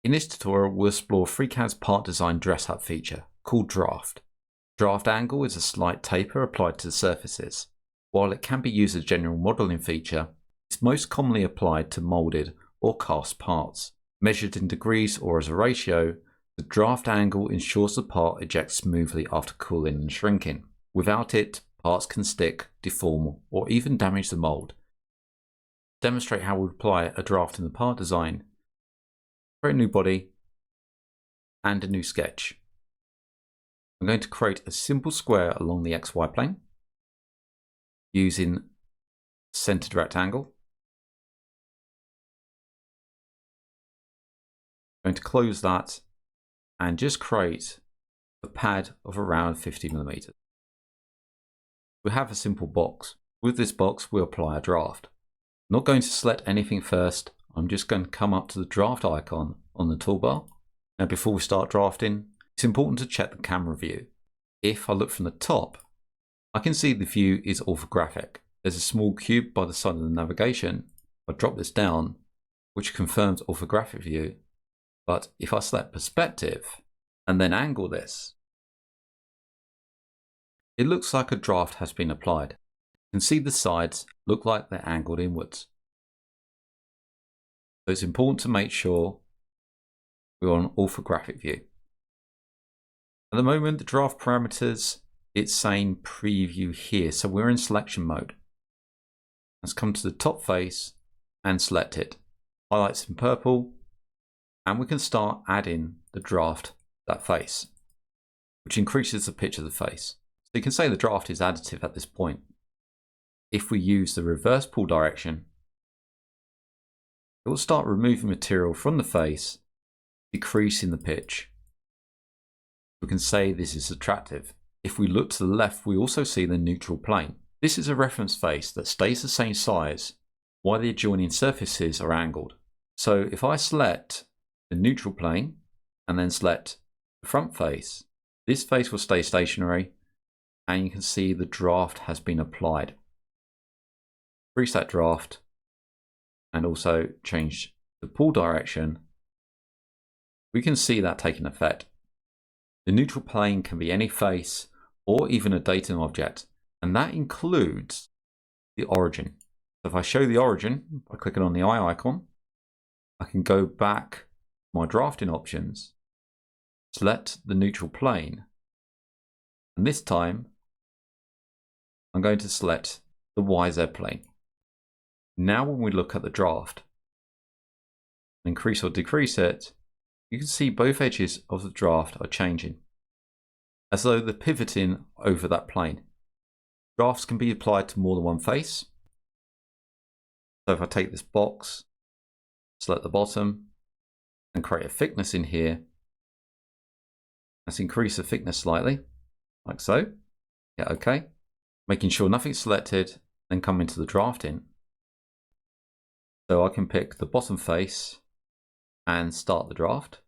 In this tutorial, we'll explore FreeCAD's part design dress up feature called Draft. Draft angle is a slight taper applied to the surfaces. While it can be used as a general modeling feature, it's most commonly applied to molded or cast parts. Measured in degrees or as a ratio, the draft angle ensures the part ejects smoothly after cooling and shrinking. Without it, parts can stick, deform, or even damage the mold. To demonstrate how we apply a draft in the part design, create a new body and a new sketch. I'm going to create a simple square along the XY plane using centered rectangle. I'm going to close that and just create a pad of around 50mm. We have a simple box. With this box, we'll apply a draft. I'm not going to select anything first. I'm just going to come up to the draft icon on the toolbar. Now, before we start drafting, it's important to check the camera view. If I look from the top, I can see the view is orthographic. There's a small cube by the side of the navigation. I drop this down, which confirms orthographic view. But if I select perspective and then angle this, it looks like a draft has been applied. You can see the sides look like they're angled inwards. So it's important to make sure we're on orthographic view. At the moment, the draft parameters, it's saying preview here. So we're in selection mode. Let's come to the top face and select it. Highlights in purple. And we can start adding the draft to that face, which increases the pitch of the face. So you can say the draft is additive at this point. If we use the reverse pull direction, it will start removing material from the face, decreasing the pitch. We can say this is subtractive. If we look to the left, we also see the neutral plane. This is a reference face that stays the same size while the adjoining surfaces are angled. So if I select the neutral plane and then select the front face, this face will stay stationary and you can see the draft has been applied. Increase that draft and also change the pull direction. We can see that taking effect. The neutral plane can be any face or even a datum object, and that includes the origin. So if I show the origin by clicking on the eye icon, I can go back to my drafting options, select the neutral plane, and this time I'm going to select the YZ plane. Now when we look at the draft, increase or decrease it, you can see both edges of the draft are changing, as though they're pivoting over that plane. Drafts can be applied to more than one face. So if I take this box, select the bottom, and create a thickness in here, let's increase the thickness slightly, like so. Yeah, okay. Making sure nothing's selected, then come into the drafting. So I can pick the bottom face and start the draft.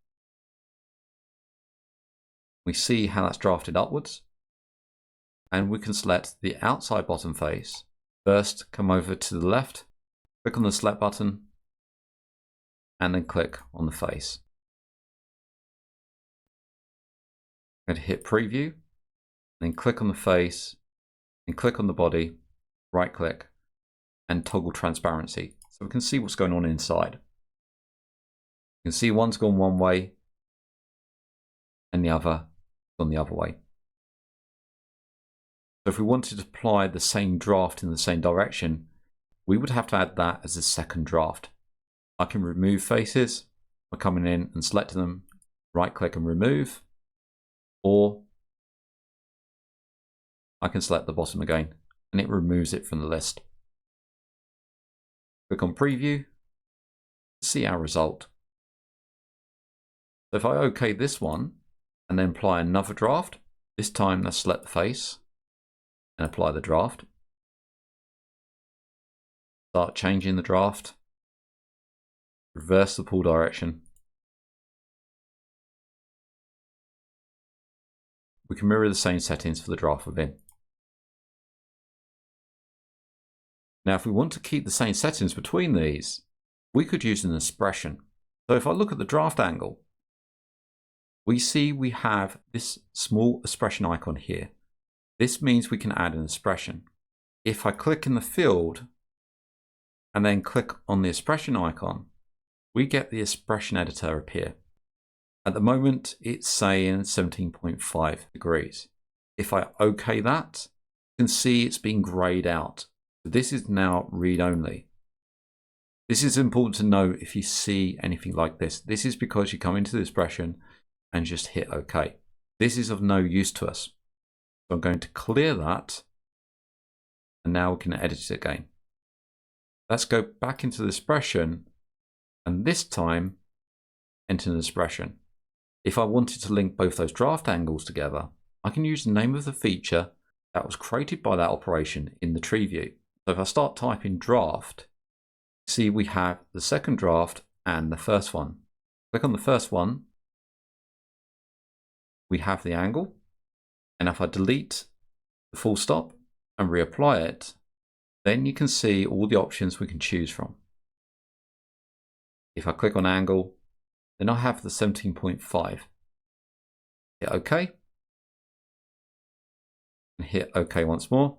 We see how that's drafted upwards. And we can select the outside bottom face. First, come over to the left, click on the select button, and then click on the face. I'm going to hit preview, then click on the face, and click on the body, right click, and toggle transparency. So we can see what's going on inside. You can see one's gone one way and the other gone the other way. So if we wanted to apply the same draft in the same direction, we would have to add that as a second draft. I can remove faces by coming in and selecting them, right click and remove, or I can select the bottom again and it removes it from the list. Click on preview, see our result. So if I OK this one and then apply another draft, this time let's select the face and apply the draft. Start changing the draft, reverse the pull direction. We can mirror the same settings for the draft within. Now, if we want to keep the same settings between these, we could use an expression. So if I look at the draft angle, we see we have this small expression icon here. This means we can add an expression. If I click in the field and then click on the expression icon, we get the expression editor appear. At the moment, it's saying 17.5 degrees. If I OK that, you can see it's being grayed out. So this is now read only. This is important to know if you see anything like this. This is because you come into the expression and just hit OK. This is of no use to us. So I'm going to clear that, and now we can edit it again. Let's go back into the expression, and this time enter an expression. If I wanted to link both those draft angles together, I can use the name of the feature that was created by that operation in the tree view. So if I start typing draft, see we have the second draft and the first one. Click on the first one, we have the angle, and if I delete the full stop and reapply it, then you can see all the options we can choose from. If I click on angle, then I have the 17.5. Hit OK. And hit OK once more.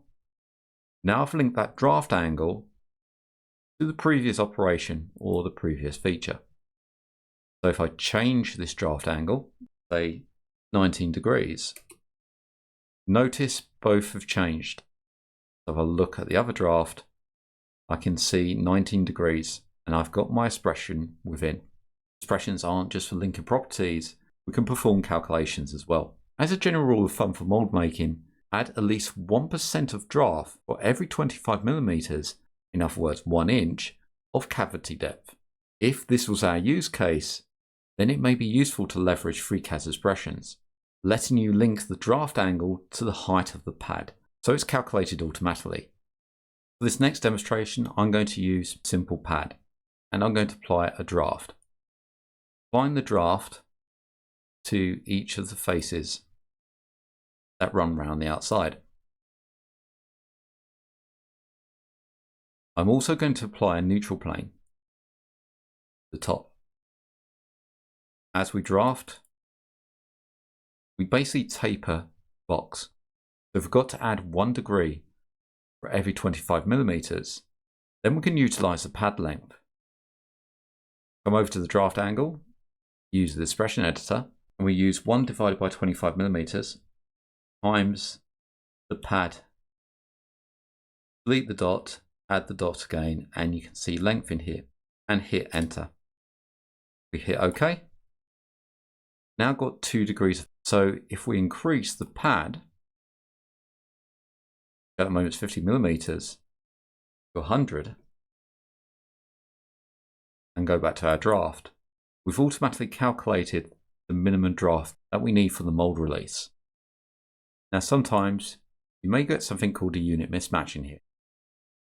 Now I've linked that draft angle to the previous operation or the previous feature. So if I change this draft angle, say 19 degrees, notice both have changed. So if I look at the other draft, I can see 19 degrees and I've got my expression within. Expressions aren't just for linking properties, we can perform calculations as well. As a general rule of thumb for mold making, add at least 1% of draft for every 25 millimeters, in other words 1 inch, of cavity depth. If this was our use case, then it may be useful to leverage FreeCAD's expressions, letting you link the draft angle to the height of the pad, so it's calculated automatically. For this next demonstration, I'm going to use simple pad, and I'm going to apply a draft. Find the draft to each of the faces that run round the outside. I'm also going to apply a neutral plane to the top. As we draft, we basically taper the box. So if we've got to add 1 degree for every 25 millimeters, then we can utilize the pad length. Come over to the draft angle, use the expression editor, and we use 1 divided by 25 millimeters times the pad. Delete the dot, add the dot again, and you can see length in here, and hit enter. We hit OK. Now got 2 degrees. So if we increase the pad, at the moment it's 50 millimeters, to 100, and go back to our draft, we've automatically calculated the minimum draft that we need for the mold release. Now sometimes you may get something called a unit mismatch in here.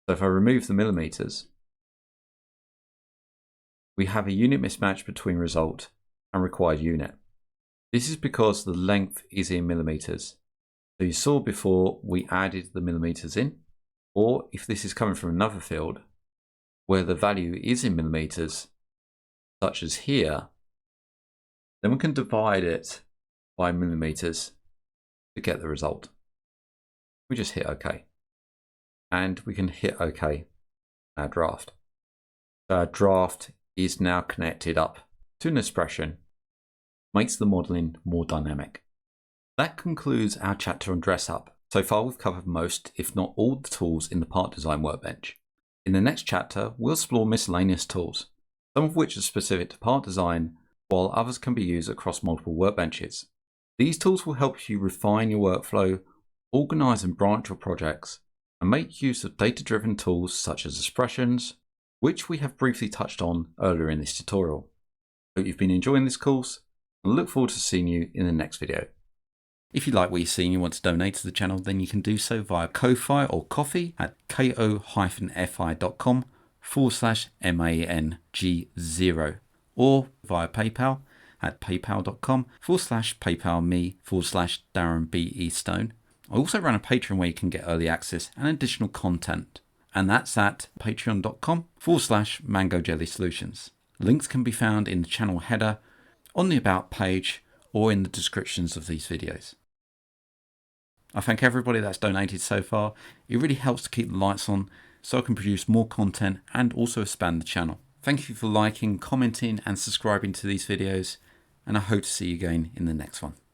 So if I remove the millimeters, we have a unit mismatch between result and required unit. This is because the length is in millimeters. So you saw before we added the millimeters in, or if this is coming from another field where the value is in millimeters, such as here, then we can divide it by millimeters to get the result. We just hit OK. And we can hit OK our draft. Our draft is now connected up to an expression, makes the modeling more dynamic. That concludes our chapter on dress up. So far we've covered most, if not all, the tools in the part design workbench. In the next chapter, we'll explore miscellaneous tools, some of which are specific to part design, while others can be used across multiple workbenches. These tools will help you refine your workflow, organize and branch your projects, and make use of data-driven tools such as expressions, which we have briefly touched on earlier in this tutorial. Hope you've been enjoying this course, and look forward to seeing you in the next video. If you like what you see and you want to donate to the channel, then you can do so via Ko-Fi or Ko-Fi at ko-fi.com/MANG0 or via PayPal at paypal.com/paypalme/Darren B. Eastone. I also run a Patreon where you can get early access and additional content, and that's at patreon.com/Mango Jelly Solutions. Links can be found in the channel header, on the About page, or in the descriptions of these videos. I thank everybody that's donated so far. It really helps to keep the lights on so I can produce more content and also expand the channel. Thank you for liking, commenting and subscribing to these videos, and I hope to see you again in the next one.